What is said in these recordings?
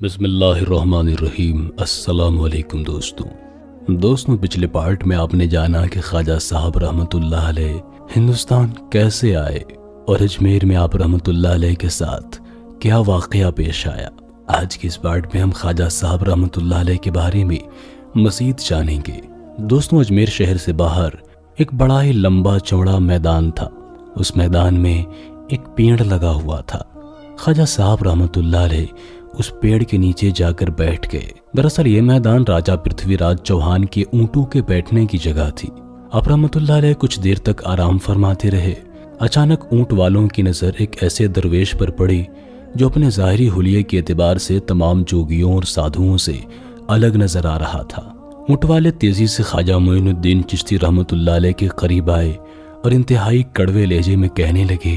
بسم اللہ الرحمن الرحیم۔ السلام علیکم دوستوں، پچھلے پارٹ میں آپ نے جانا کہ خواجہ صاحب رحمۃ اللہ علیہ ہندوستان کیسے آئے اور اجمیر میں آپ رحمۃ اللہ علیہ کے ساتھ کیا واقعہ پیش آیا۔ آج کی اس پارٹ میں ہم خواجہ صاحب رحمۃ اللہ علیہ کے بارے میں مزید جانیں گے۔ دوستوں، اجمیر شہر سے باہر ایک بڑا ہی لمبا چوڑا میدان تھا۔ اس میدان میں ایک پیڑ لگا ہوا تھا۔ خواجہ صاحب رحمۃ اللہ علیہ اس پیڑ کے نیچے جا کر بیٹھ گئے۔ دراصل یہ میدان راجہ پرتھوی راج چوہان کے اونٹوں کے بیٹھنے کی جگہ تھی۔ آپ رحمۃ اللہ علیہ کچھ دیر تک آرام فرماتے رہے۔ اچانک اونٹ والوں کی نظر ایک ایسے درویش پر پڑی جو اپنے ظاہری حلیے کے اعتبار سے تمام جوگیوں اور سادھوؤں سے الگ نظر آ رہا تھا۔ اونٹ والے تیزی سے خواجہ معین الدین چشتی رحمۃ اللہ علیہ کے قریب آئے اور انتہائی کڑوے لہجے میں کہنے لگے،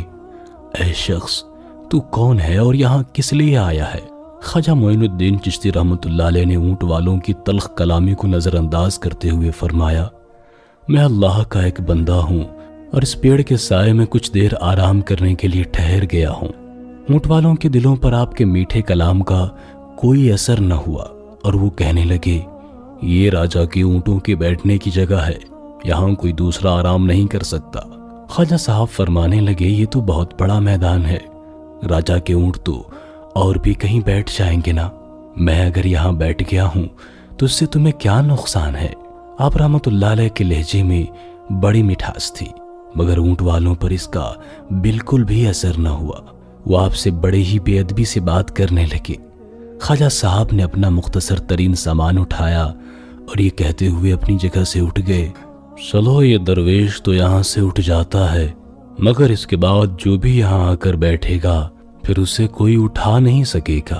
اے شخص، تو کون ہے اور یہاں کس لیے آیا ہے؟ خواجہ معین الدین چشتی رحمۃ اللہ علیہ نے اونٹ والوں کی تلخ کلامی کو نظر انداز کرتے ہوئے فرمایا، میں اللہ کا ایک بندہ ہوں اور اس پیڑ کے سائے میں کچھ دیر آرام کرنے کے لیے ٹھہر گیا ہوں۔ اونٹ والوں کے دلوں پر آپ کے میٹھے کلام کا کوئی اثر نہ ہوا اور وہ کہنے لگے، یہ راجہ کے اونٹوں کے بیٹھنے کی جگہ ہے، یہاں کوئی دوسرا آرام نہیں کر سکتا۔ خواجہ صاحب فرمانے لگے، یہ تو بہت بڑا میدان ہے، راجہ کے اونٹ تو اور بھی کہیں بیٹھ جائیں گے نا، میں اگر یہاں بیٹھ گیا ہوں تو اس سے تمہیں کیا نقصان ہے؟ آپ رحمۃ اللہ علیہ کے لہجے میں بڑی مٹھاس تھی، مگر اونٹ والوں پر اس کا بالکل بھی اثر نہ ہوا۔ وہ آپ سے بڑے ہی بے ادبی سے بات کرنے لگے۔ خواجہ صاحب نے اپنا مختصر ترین سامان اٹھایا اور یہ کہتے ہوئے اپنی جگہ سے اٹھ گئے، چلو یہ درویش تو یہاں سے اٹھ جاتا ہے، مگر اس کے بعد جو بھی یہاں آ کر بیٹھے گا پھر اسے کوئی اٹھا نہیں سکے گا۔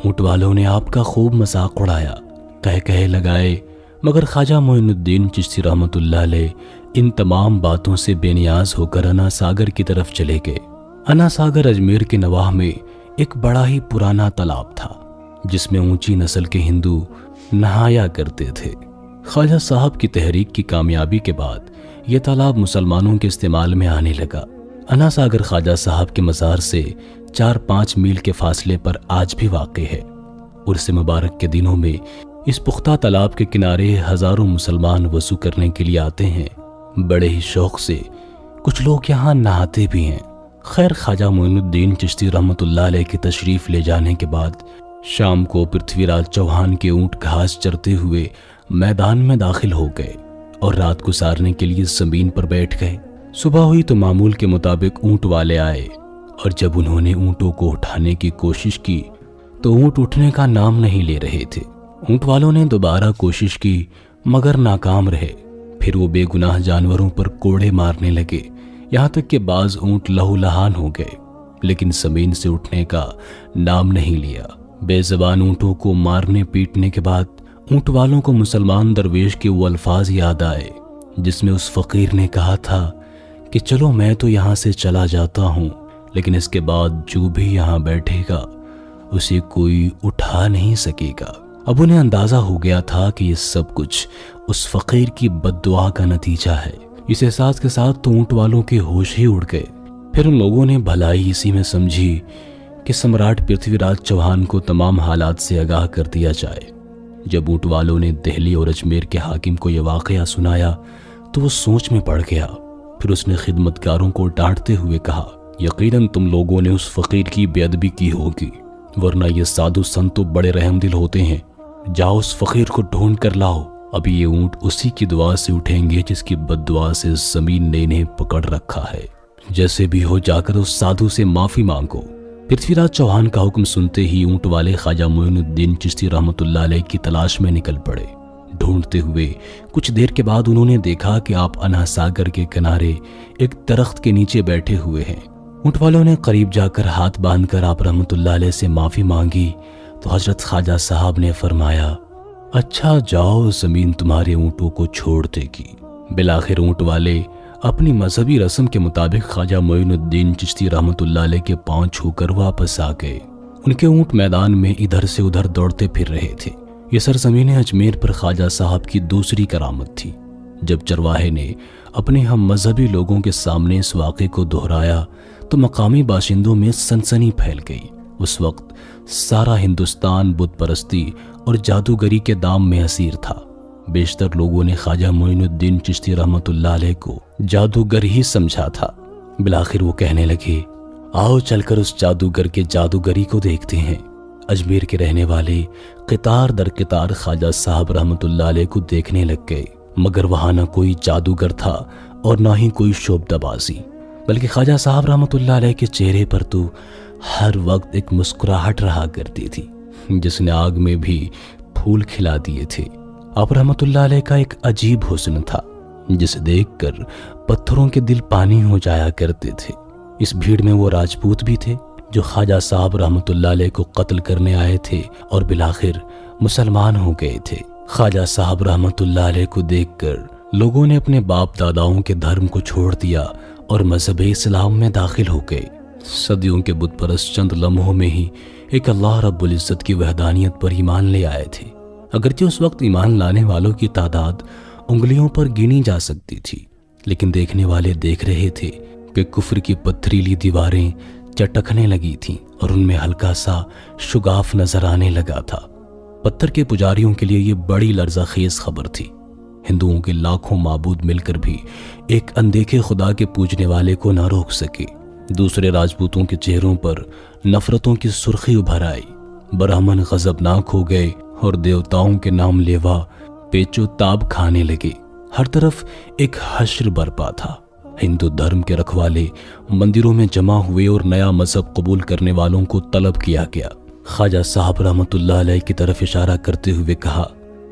اونٹ والوں نے آپ کا خوب مذاق اڑایا، کہے لگائے، مگر خواجہ معین الدین چشتی رحمۃ اللہ علیہ ان تمام باتوں سے بے نیاز ہو کر انا ساگر کی طرف چلے گئے۔ انا ساگر اجمیر کے نواح میں ایک بڑا ہی پرانا تالاب تھا جس میں اونچی نسل کے ہندو نہایا کرتے تھے۔ خواجہ صاحب کی تحریک کی کامیابی کے بعد یہ تالاب مسلمانوں کے استعمال میں آنے لگا۔ انا ساگر خواجہ صاحب کے مزار سے 4-5 میل کے فاصلے پر آج بھی واقع ہے۔ عرس مبارک کے دنوں میں اس پختہ تالاب کے کنارے ہزاروں مسلمان وضو کرنے کے لیے آتے ہیں، بڑے ہی شوق سے کچھ لوگ یہاں نہاتے بھی ہیں۔ خیر، خواجہ معین الدین چشتی رحمۃ اللہ علیہ کی تشریف لے جانے کے بعد شام کو پرتھوی راج چوہان کے اونٹ گھاس چرتے ہوئے میدان میں داخل ہو گئے اور رات گزارنے کے لیے زمین پر بیٹھ گئے۔ صبح ہوئی تو معمول کے مطابق اونٹ والے آئے اور جب انہوں نے اونٹوں کو اٹھانے کی کوشش کی تو اونٹ اٹھنے کا نام نہیں لے رہے تھے۔ اونٹ والوں نے دوبارہ کوشش کی مگر ناکام رہے۔ پھر وہ بے گناہ جانوروں پر کوڑے مارنے لگے، یہاں تک کہ بعض اونٹ لہو لہان ہو گئے، لیکن زمین سے اٹھنے کا نام نہیں لیا۔ بے زبان اونٹوں کو مارنے پیٹنے کے بعد اونٹ والوں کو مسلمان درویش کے وہ الفاظ یاد آئے جس میں اس فقیر نے کہا تھا کہ چلو میں تو یہاں سے چلا جاتا ہوں، لیکن اس کے بعد جو بھی یہاں بیٹھے گا اسے کوئی اٹھا نہیں سکے گا۔ اب انہیں اندازہ ہو گیا تھا کہ یہ سب کچھ اس فقیر کی بد دعا کا نتیجہ ہے۔ اس احساس کے ساتھ تو اونٹ والوں کے ہوش ہی اڑ گئے۔ پھر ان لوگوں نے بھلائی اسی میں سمجھی کہ سمراٹ پرتھوی راج چوہان کو تمام حالات سے آگاہ کر دیا جائے۔ جب اونٹ والوں نے دہلی اور اجمیر کے حاکم کو یہ واقعہ سنایا تو وہ سوچ میں پڑ گیا۔ پھر اس نے خدمتگاروں کو ڈانٹتے ہوئے کہا، یقیناً تم لوگوں نے اس فقیر کی بے ادبی کی ہوگی، ورنہ یہ سادھو سنت تو بڑے رحم دل ہوتے ہیں۔ جاؤ اس فقیر کو ڈھونڈ کر لاؤ، ابھی یہ اونٹ اسی کی دعا سے اٹھیں گے جس کی بد دعا سے زمین نے انہیں پکڑ رکھا ہے۔ جیسے بھی ہو جا کر اس سادھو سے معافی مانگو۔ پرتھوی راج چوہان کا حکم سنتے ہی اونٹ والے خواجہ معین الدین چشتی رحمۃ اللہ علیہ کی تلاش میں نکل پڑے۔ ڈھونڈتے ہوئے کچھ دیر کے بعد انہوں نے دیکھا کہ آپ انا ساگر کے کنارے ایک درخت کے نیچے بیٹھے ہوئے ہیں۔ اونٹ والوں نے قریب جا کر ہاتھ باندھ کر آپ رحمۃ اللہ علیہ سے معافی مانگی تو حضرت خواجہ صاحب نے فرمایا، اچھا جاؤ، زمین تمہارے اونٹوں کو چھوڑ دے گی۔ بالآخر اونٹ والے اپنی مذہبی رسم کے مطابق خواجہ معین الدین چشتی رحمۃ اللہ علیہ کے پاؤں چھو کر واپس آ گئے۔ ان کے اونٹ میدان میں ادھر سے ادھر دوڑتے پھر رہے تھے۔ یہ سرزمین اجمیر پر خواجہ صاحب کی دوسری کرامت تھی۔ جب چرواہے نے اپنے ہم مذہبی لوگوں کے سامنے اس واقعے کو دہرایا تو مقامی باشندوں میں سنسنی پھیل گئی۔ اس وقت سارا ہندوستان بت پرستی اور جادوگری کے دام میں اسیر تھا۔ بیشتر لوگوں نے خواجہ معین الدین چشتی رحمۃ اللہ علیہ کو جادوگر ہی سمجھا تھا۔ بالآخر وہ کہنے لگے، آؤ چل کر اس جادوگر کے جادوگری کو دیکھتے ہیں۔ اجمیر کے رہنے والے قطار در قطار خواجہ صاحب رحمۃ اللہ علیہ کو دیکھنے لگ گئے، مگر وہاں نہ کوئی جادوگر تھا اور نہ ہی کوئی شعبدہ بازی، بلکہ خواجہ صاحب رحمۃ اللہ علیہ کے چہرے پر تو ہر وقت ایک مسکراہٹ رہا کرتی تھی، جس نے آگ میں بھی پھول کھلا دیے تھے۔ آپ رحمۃ اللہ علیہ کا ایک عجیب حسن تھا، جسے دیکھ کر پتھروں کے دل پانی ہو جایا کرتے تھے۔ اس بھیڑ میں وہ راجپوت بھی تھے جو خواجہ صاحب رحمۃ اللہ علیہ کو قتل کرنے آئے تھے اور بالآخر مسلمان ہو گئے تھے۔ خواجہ صاحب رحمۃ اللہ علیہ کو دیکھ کر لوگوں نے اپنے باپ داداؤں کے دھرم کو چھوڑ دیا اور مذہب اسلام میں داخل ہو گئے۔ صدیوں کے بت پرست چند لمحوں میں ہی ایک اللہ رب العزت کی وحدانیت پر ایمان لے آئے تھے۔ اگرچہ اس وقت ایمان لانے والوں کی تعداد انگلیوں پر گنی جا سکتی تھی، لیکن دیکھنے والے دیکھ رہے تھے کہ کفر کی پتھریلی دیواریں چٹکنے لگی تھیں اور ان میں ہلکا سا شگاف نظر آنے لگا تھا۔ پتھر کے پجاریوں کے لیے یہ بڑی لرزہ خیز خبر تھی۔ ہندوؤں کے لاکھوں معبود مل کر بھی ایک اندیکھے خدا کے پوجنے والے کو نہ روک سکے۔ دوسرے راجپوتوں کے چہروں پر نفرتوں کی سرخی ابھر آئی۔ برہمن غضبناک ہو گئے اور دیوتاؤں کے نام لیوا پیچو تاب کھانے لگے۔ ہر طرف ایک حشر برپا تھا۔ ہندو دھرم کے رکھوالے مندروں میں جمع ہوئے اور نیا مذہب قبول کرنے والوں کو طلب کیا گیا۔ خواجہ صاحب رحمۃ اللہ علیہ کی طرف اشارہ کرتے ہوئے کہا،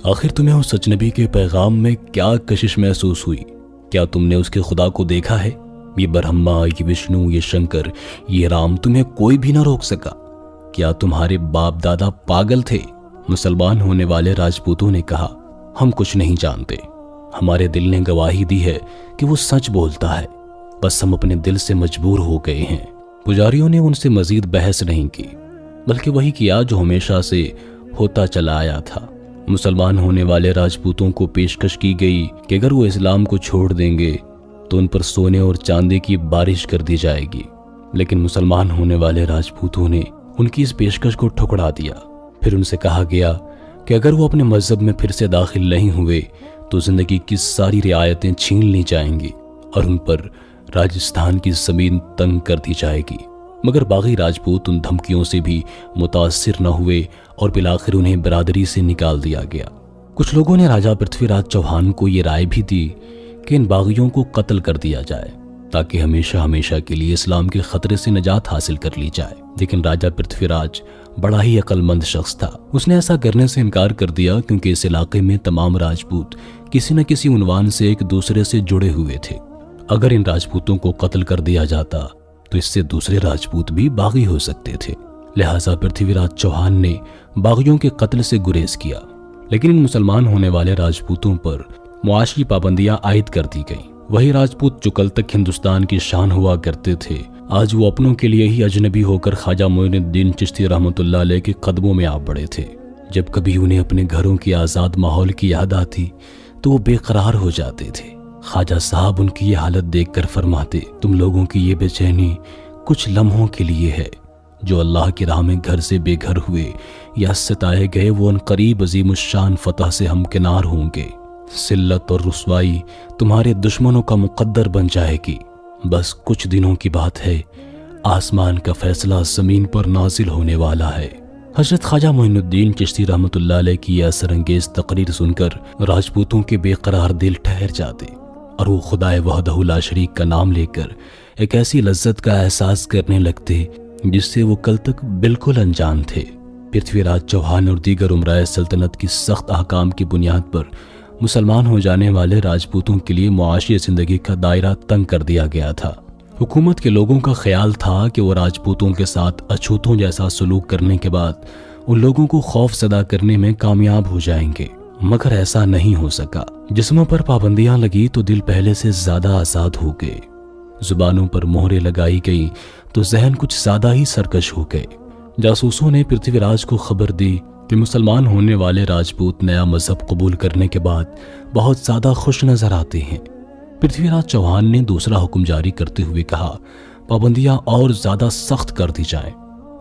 آخر تمہیں اس اجنبی کے پیغام میں کیا کشش محسوس ہوئی؟ کیا تم نے اس کے خدا کو دیکھا ہے؟ یہ برہما، یہ وشنو، یہ شنکر، یہ رام، تمہیں کوئی بھی نہ روک سکا۔ کیا تمہارے باپ دادا پاگل تھے؟ مسلمان ہونے والے راجپوتوں نے کہا، ہم کچھ نہیں جانتے، ہمارے دل نے گواہی دی ہے کہ وہ سچ بولتا ہے، بس ہم اپنے دل سے مجبور ہو گئے ہیں۔ پجاریوں نے ان سے مزید بحث نہیں کی، بلکہ وہی کیا جو ہمیشہ سے ہوتا چلا آیا تھا۔ مسلمان ہونے والے راجپوتوں کو پیشکش کی گئی کہ اگر وہ اسلام کو چھوڑ دیں گے تو ان پر سونے اور چاندی کی بارش کر دی جائے گی، لیکن مسلمان ہونے والے راجپوتوں نے ان کی اس پیشکش کو ٹھکرا دیا۔ پھر ان سے کہا گیا کہ اگر وہ اپنے مذہب میں پھر سے داخل نہیں ہوئے تو زندگی کی ساری رعایتیں چھین لی جائیں گی اور ان پر راجستھان کی زمین تنگ کر دی جائے گی۔ مگر باغی راجپوت ان دھمکیوں سے بھی متاثر نہ ہوئے اور بالآخر انہیں برادری سے نکال دیا گیا۔ کچھ لوگوں نے راجہ پرتھوی راج چوہان کو یہ رائے بھی دی کہ ان باغیوں کو قتل کر دیا جائے تاکہ ہمیشہ ہمیشہ کے لیے اسلام کے خطرے سے نجات حاصل کر لی جائے، لیکن راجہ پرتھوی راج بڑا ہی عقل مند شخص تھا۔ اس نے ایسا کرنے سے انکار کر دیا کیونکہ اس علاقے میں تمام راجپوت کسی نہ کسی عنوان سے ایک دوسرے سے جڑے ہوئے تھے۔ اگر ان راجپوتوں کو قتل کر دیا جاتا تو اس سے دوسرے راجپوت بھی باغی ہو سکتے تھے، لہٰذا پرتھوی راج چوہان نے باغیوں کے قتل سے گریز کیا، لیکن ان مسلمان ہونے والے راجپوتوں پر معاشی پابندیاں عائد کر دی گئیں۔ وہی راجپوت جو کل تک ہندوستان کی شان ہوا کرتے تھے، آج وہ اپنوں کے لیے ہی اجنبی ہو کر خواجہ معین الدین چشتی رحمۃ اللہ علیہ کے قدموں میں آ پڑے تھے۔ جب کبھی انہیں اپنے گھروں کی آزاد ماحول کی یاد آتی تو وہ بے قرار ہو جاتے تھے۔ خواجہ صاحب ان کی یہ حالت دیکھ کر فرماتے، تم لوگوں کی یہ بے چینی کچھ لمحوں کے لیے ہے۔ جو اللہ کی راہ میں گھر سے بے گھر ہوئے یا ستائے گئے وہ ان قریب عظیم الشان فتح سے ہمکنار ہوں گے۔ ذلت اور رسوائی تمہارے دشمنوں کا مقدر بن جائے گی۔ بس کچھ دنوں کی بات ہے، آسمان کا فیصلہ زمین پر نازل ہونے والا ہے۔ حضرت خواجہ معین الدین چشتی رحمۃ اللہ علیہ کی یہ اثر انگیز تقریر سن کر راجپوتوں کے بے قرار دل ٹھہر جاتے اور وہ خدائے وحدہ لا شریک کا نام لے کر ایک ایسی لذت کا احساس کرنے لگتے جس سے وہ کل تک بالکل انجان تھے۔ پرتھوی راج چوہان اور دیگر امرائے سلطنت کی سخت احکام کی بنیاد پر مسلمان ہو جانے والے راجپوتوں کے لیے معاشی زندگی کا دائرہ تنگ کر دیا گیا تھا۔ حکومت کے لوگوں کا خیال تھا کہ وہ راجپوتوں کے ساتھ اچھوتوں جیسا سلوک کرنے کے بعد ان لوگوں کو خوف زدہ کرنے میں کامیاب ہو جائیں گے، مگر ایسا نہیں ہو سکا۔ جسموں پر پابندیاں لگی تو دل پہلے سے زیادہ آزاد ہو گئے، زبانوں پر مہریں لگائی گئی تو ذہن کچھ زیادہ ہی سرکش ہو گئے۔ جاسوسوں نے پرتھوی راج کو خبر دی کہ مسلمان ہونے والے راجپوت نیا مذہب قبول کرنے کے بعد بہت زیادہ خوش نظر آتے ہیں۔ پرتھوی راج چوہان نے دوسرا حکم جاری کرتے ہوئے کہا، پابندیاں اور زیادہ سخت کر دی جائیں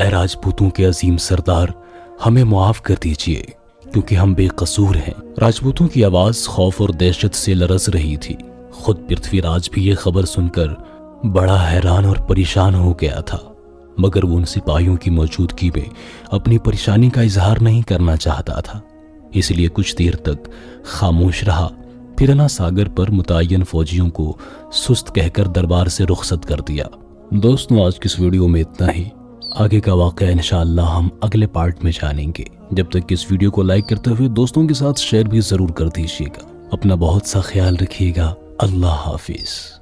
اے راجپوتوں کے عظیم سردار، ہمیں معاف کر دیجئے کیونکہ ہم بے قصور ہیں۔ راجپوتوں کی آواز خوف اور دہشت سے لرز رہی تھی۔ خود پرتھوی راج بھی یہ خبر سن کر بڑا حیران اور پریشان ہو گیا تھا، مگر وہ ان سپاہیوں کی موجودگی میں اپنی پریشانی کا اظہار نہیں کرنا چاہتا تھا، اس لیے کچھ دیر تک خاموش رہا، پھر انا ساگر پر متعین فوجیوں کو سست کہہ کر دربار سے رخصت کر دیا۔ دوستوں، آج کی اس ویڈیو میں اتنا ہی۔ آگے کا واقعہ انشاءاللہ ہم اگلے پارٹ میں جانیں گے۔ جب تک اس ویڈیو کو لائک کرتے ہوئے دوستوں کے ساتھ شیئر بھی ضرور کر دیجیے گا۔ اپنا بہت سا خیال رکھیے گا۔ اللہ حافظ۔